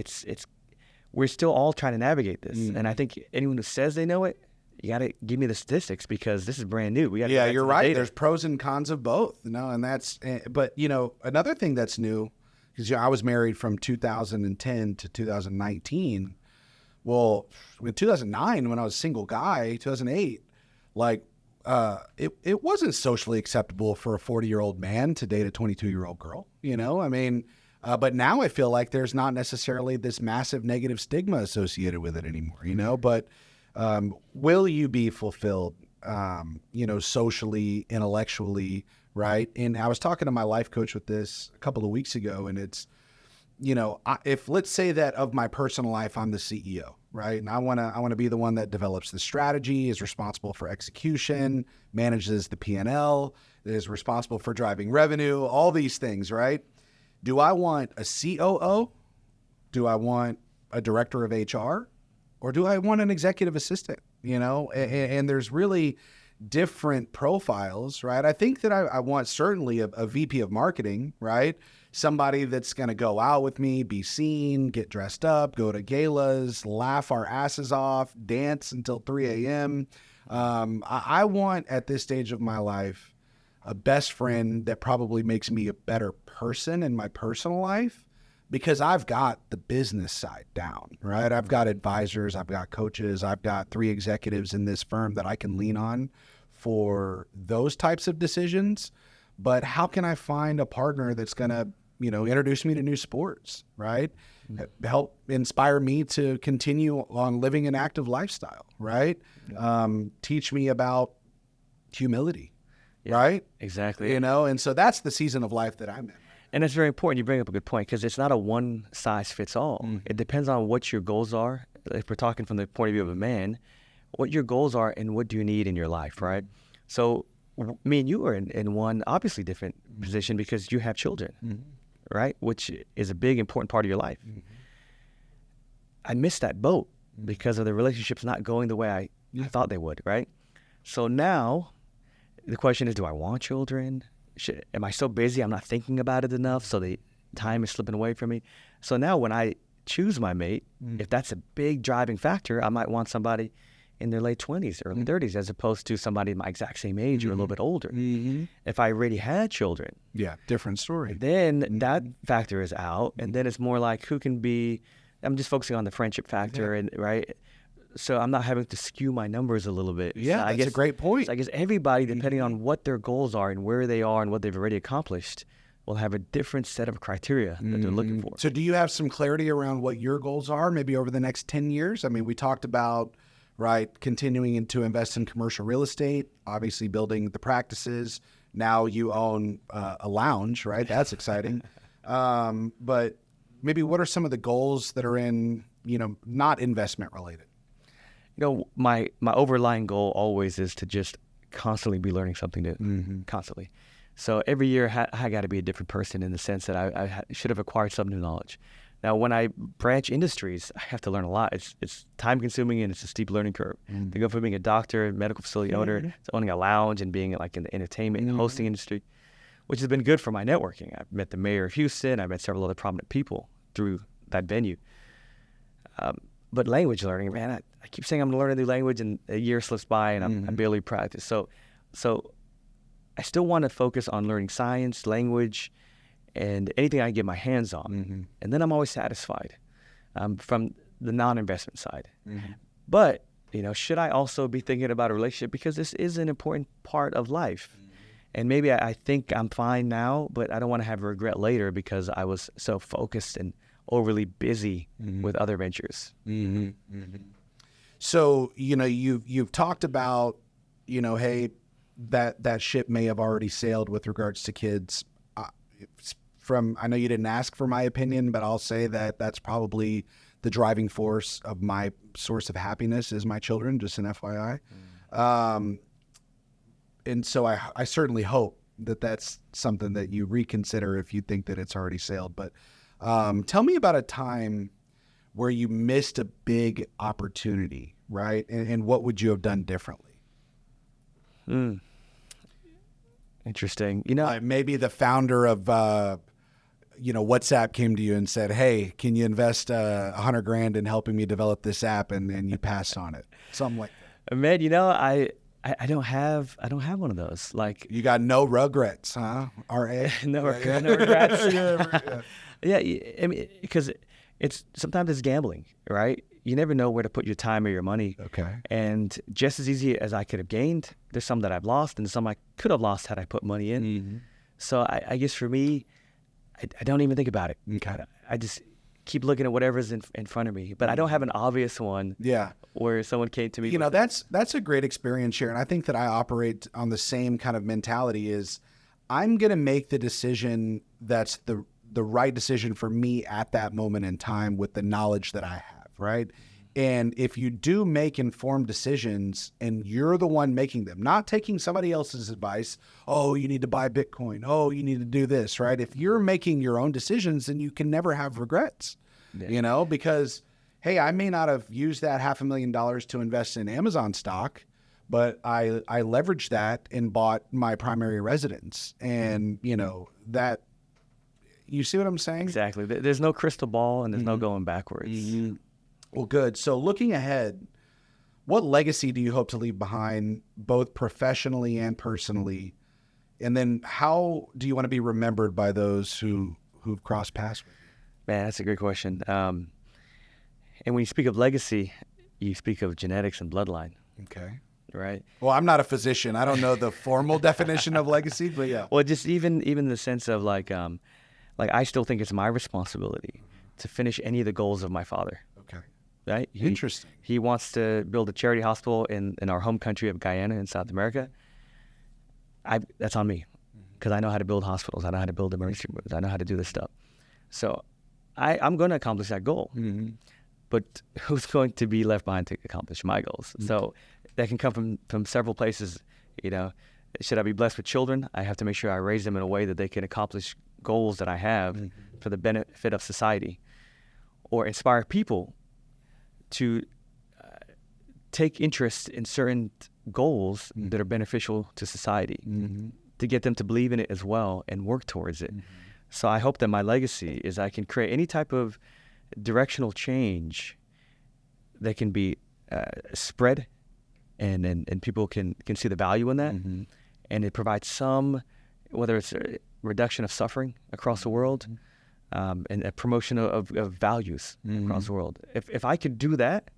we're still all trying to navigate this. And I think anyone who says they know it, you got to give me the statistics because this is brand new. We got you're right. There's pros and cons of both, and that's, but another thing that's new, because I was married from 2010 to 2019. Well, in 2009, when I was a single guy, 2008, it wasn't socially acceptable for a 40-year-old man to date a 22-year-old girl, but now I feel like there's not necessarily this massive negative stigma associated with it anymore, but will you be fulfilled, socially, intellectually, right? And I was talking to my life coach with this a couple of weeks ago, and it's, if let's say that of my personal life, I'm the CEO, right? And I want to be the one that develops the strategy, is responsible for execution, manages the P&L, is responsible for driving revenue, all these things, right? Do I want a COO? Do I want a director of HR? Or do I want an executive assistant? And there's really different profiles, right? I think that I want certainly a VP of marketing, right? Somebody that's going to go out with me, be seen, get dressed up, go to galas, laugh our asses off, dance until 3 a.m. I want, at this stage of my life, a best friend that probably makes me a better person in my personal life, because I've got the business side down, right? I've got advisors, I've got coaches, I've got 3 executives in this firm that I can lean on for those types of decisions. But how can I find a partner that's going to, introduce me to new sports, right? Help inspire me to continue on living an active lifestyle, right? Teach me about humility, right? Exactly. And so that's the season of life that I'm in. And it's very important. You bring up a good point because it's not a one size fits all. It depends on what your goals are. If we're talking from the point of view of a man, what your goals are and what do you need in your life, right? So me and you are in one obviously different position because you have children, right? Which is a big, important part of your life. I missed that boat because of the relationships not going the way I thought they would, right? So now the question is, do I want children? Am I so busy I'm not thinking about it enough, so the time is slipping away from me? So now when I choose my mate, if that's a big driving factor, I might want somebody in their late 20s, early 30s, as opposed to somebody my exact same age or a little bit older. If I already had children, different story. Then that factor is out, and then it's more like I'm just focusing on the friendship factor, and right? So I'm not having to skew my numbers a little bit. Yeah, so that's a great point. So I guess everybody, depending on what their goals are and where they are and what they've already accomplished, will have a different set of criteria that they're looking for. So do you have some clarity around what your goals are maybe over the next 10 years? I mean, we talked about, right, continuing to invest in commercial real estate, obviously building the practices, Now you own a lounge, right? That's exciting. But maybe what are some of the goals that are in, not investment related? My overlying goal always is to just constantly be learning something new, constantly. So every year I got to be a different person in the sense that I should have acquired some new knowledge. Now, when I branch industries, I have to learn a lot. It's time consuming and it's a steep learning curve. To go from being a doctor, medical facility owner, to owning a lounge and being like in the entertainment and hosting industry, which has been good for my networking. I've met the mayor of Houston. I've met several other prominent people through that venue. But language learning, man, I keep saying I'm going to learn a new language, and a year slips by, and I barely practice. So I still want to focus on learning science, language, and anything I can get my hands on. And then I'm always satisfied from the non-investment side. But, should I also be thinking about a relationship? Because this is an important part of life. And maybe I think I'm fine now, but I don't want to have regret later because I was so focused and overly busy with other ventures. So, you've talked about, hey, that ship may have already sailed with regards to kids. I know you didn't ask for my opinion, but I'll say that that's probably the driving force of my source of happiness is my children, just an FYI. And so I certainly hope that that's something that you reconsider if you think that it's already sailed. But tell me about a time where you missed a big opportunity, right? And what would you have done differently? Interesting. Maybe the founder of, WhatsApp came to you and said, "Hey, can you invest $100,000 in helping me develop this app?" And you passed on it, something like that. Man, I don't have one of those. Like, you got no regrets, huh? RA? No regrets. Yeah, I mean, because sometimes it's gambling, right? You never know where to put your time or your money. Okay. And just as easy as I could have gained, there's some that I've lost, and some I could have lost had I put money in. So I guess for me, I don't even think about it. Okay. I just keep looking at whatever's in front of me. But I don't have an obvious one. Yeah. Where someone came to me. That's a great experience, Sharon. I think that I operate on the same kind of mentality. Is I'm going to make the decision that's the right decision for me at that moment in time with the knowledge that I have, right? And if you do make informed decisions and you're the one making them, not taking somebody else's advice, oh, you need to buy Bitcoin, oh, you need to do this, right? If you're making your own decisions, then you can never have regrets, because, hey, I may not have used that $500,000 to invest in Amazon stock, but I leveraged that and bought my primary residence. And, that, you see what I'm saying? Exactly. There's no crystal ball and there's no going backwards. Well, good. So looking ahead, what legacy do you hope to leave behind, both professionally and personally? And then how do you want to be remembered by those who've crossed paths with you? Man, that's a great question. And when you speak of legacy, you speak of genetics and bloodline. Okay. Right? Well, I'm not a physician. I don't know the formal definition of legacy, but yeah. Well, just even the sense of like I still think it's my responsibility to finish any of the goals of my father. Okay. Right? Interesting. He wants to build a charity hospital in our home country of Guyana in South America. That's on me because I know how to build hospitals. I know how to build emergency rooms. I know how to do this stuff. So I'm going to accomplish that goal. But who's going to be left behind to accomplish my goals? So that can come from several places. Should I be blessed with children? I have to make sure I raise them in a way that they can accomplish goals that I have for the benefit of society, or inspire people to take interest in certain goals that are beneficial to society, to get them to believe in it as well and work towards it. So I hope that my legacy is I can create any type of directional change that can be spread and people can see the value in that. And it provides some, whether it's a reduction of suffering across the world, and a promotion of values across the world. If I could do that,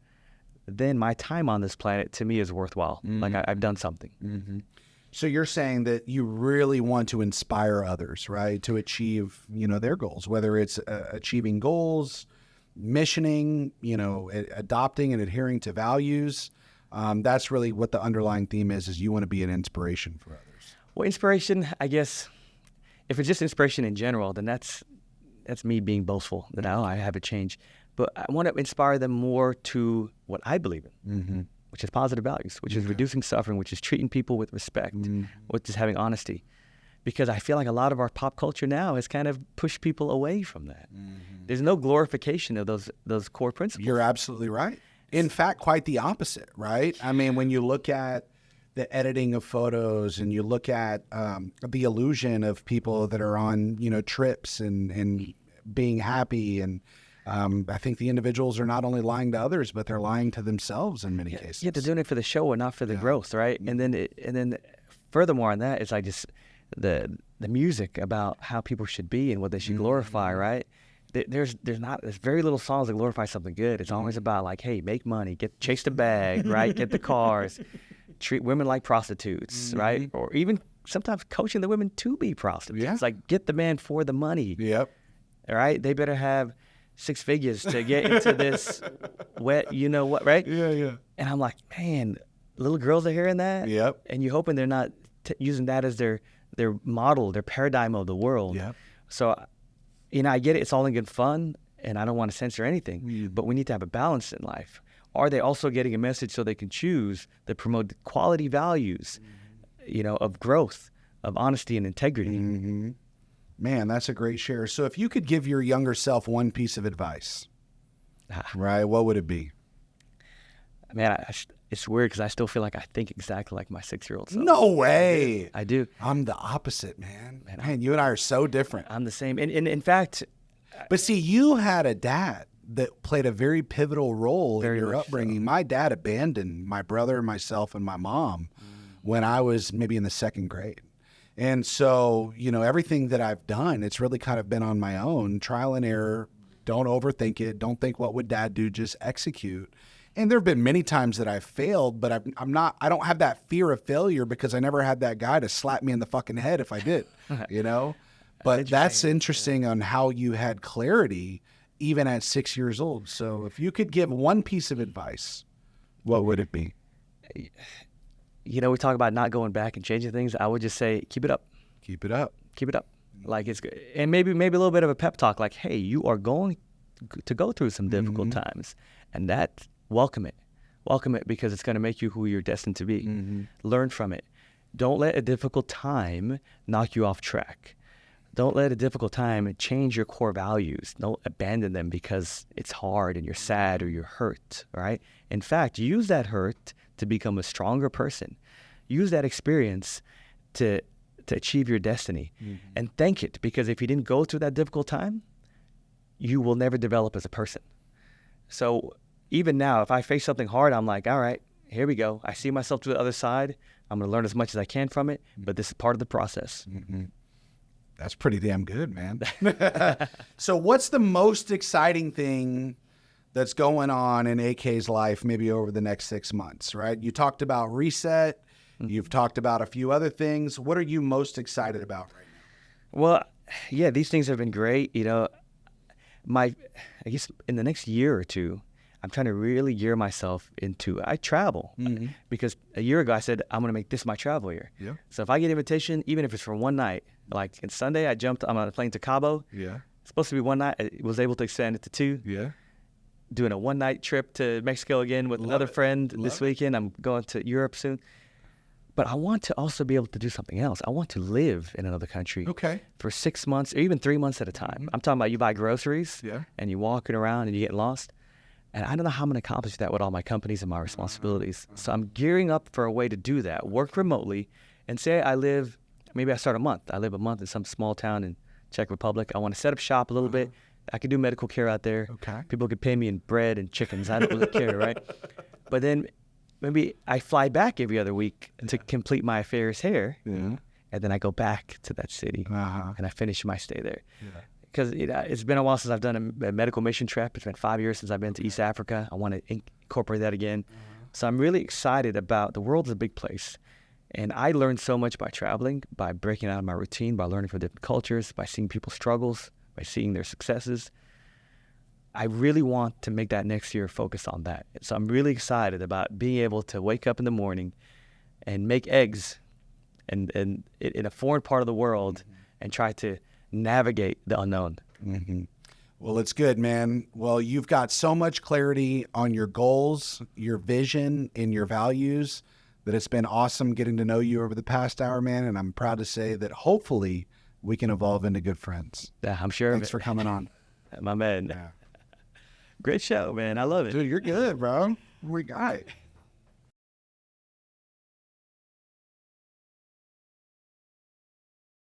then my time on this planet to me is worthwhile. Like I've done something. So you're saying that you really want to inspire others, right, to achieve, their goals, whether it's achieving goals, missioning, adopting and adhering to values. That's really what the underlying theme is you want to be an inspiration for others. Well, inspiration, I guess, if it's just inspiration in general, then that's me being boastful that I have to change. But I want to inspire them more to what I believe in, which is positive values, which is reducing suffering, which is treating people with respect, which is having honesty. Because I feel like a lot of our pop culture now has kind of pushed people away from that. There's no glorification of those core principles. You're absolutely right. In fact, quite the opposite, right? I mean, when you look at the editing of photos and you look at the illusion of people that are on, trips and being happy, and I think the individuals are not only lying to others, but they're lying to themselves in many cases. Yeah, they're doing it for the show and not for the growth, right? And then furthermore on that, it's like just the music about how people should be and what they should glorify, right? There's very little songs that glorify something good. It's always about like, hey, make money, chase the bag, right? Get the cars, treat women like prostitutes, right? Or even sometimes coaching the women to be prostitutes. Yeah. It's like, get the man for the money. Yep. All right? They better have 6 figures to get into this wet, you know what, right? Yeah. And I'm like, man, little girls are hearing that. Yep. And you're hoping they're not using that as their model, their paradigm of the world. Yep. So, I get it. It's all in good fun, and I don't want to censor anything, but we need to have a balance in life. Are they also getting a message so they can choose that promote quality values, of growth, of honesty and integrity? Man, that's a great share. So if you could give your younger self one piece of advice, right, what would it be? Man, it's weird because I still feel like I think exactly like my 6-year-old self. No way. I do. I'm the opposite, man. Man, you and I are so different. I'm the same. And in fact... But see, you had a dad that played a very pivotal role in your upbringing. So. My dad abandoned my brother, myself, and my mom when I was maybe in the 2nd grade. And so, everything that I've done, it's really kind of been on my own, trial and error. Don't overthink it. Don't think what would dad do, just execute. And there have been many times that I've failed, but I don't have that fear of failure because I never had that guy to slap me in the fucking head if I did, But that's interesting on how you had clarity even at 6 years old. So if you could give one piece of advice, what would it be? We talk about not going back and changing things. I would just say, keep it up. Keep it up. Keep it up. Like it's good. And maybe a little bit of a pep talk, like, hey, you are going to go through some difficult times, and that welcome it because it's going to make you who you're destined to be. Learn from it. Don't let a difficult time knock you off track. Don't let a difficult time change your core values. Don't abandon them because it's hard and you're sad or you're hurt, right? In fact, use that hurt to become a stronger person. Use that experience to achieve your destiny. And thank it, because if you didn't go through that difficult time, you will never develop as a person. So even now, if I face something hard, I'm like, all right, here we go. I see myself to the other side. I'm going to learn as much as I can from it, but this is part of the process. That's pretty damn good, man. So what's the most exciting thing that's going on in AK's life maybe over the next 6 months, right? You talked about Reset. You've talked about a few other things. What are you most excited about right now? Well, yeah, these things have been great. I guess in the next year or two, I'm trying to really gear myself into, I travel because a year ago I said, I'm going to make this my travel year. Yeah. So if I get an invitation, even if it's for one night, like on Sunday, I'm on a plane to Cabo. Yeah. It's supposed to be one night. I was able to extend it to 2. Yeah. Doing a one-night trip to Mexico again with another friend this weekend. I'm going to Europe soon. But I want to also be able to do something else. I want to live in another country for 6 months or even 3 months at a time. I'm talking about you buy groceries and you're walking around and you get lost. And I don't know how I'm going to accomplish that with all my companies and my responsibilities. So I'm gearing up for a way to do that, work remotely, and say maybe I start a month. I live a month in some small town in Czech Republic. I want to set up shop a little bit. I can do medical care out there. Okay. People could pay me in bread and chickens. I don't really care, right? But then maybe I fly back every other week to complete my affairs here. Yeah. And then I go back to that city and I finish my stay there. Yeah. Because it's been a while since I've done a medical mission trip. It's been 5 years since I've been to East Africa. I want to incorporate that again. So I'm really excited about, the world's a big place. And I learned so much by traveling, by breaking out of my routine, by learning from different cultures, by seeing people's struggles, by seeing their successes. I really want to make that next year focus on that. So I'm really excited about being able to wake up in the morning and make eggs and in a foreign part of the world and try to navigate the unknown. Well, it's good, man. Well, you've got so much clarity on your goals, your vision, and your values that it's been awesome getting to know you over the past hour, man. And I'm proud to say that hopefully we can evolve into good friends. Yeah, I'm sure. Thanks for coming on. My man. Yeah. Great show, man. I love it. Dude, you're good, bro. We got it.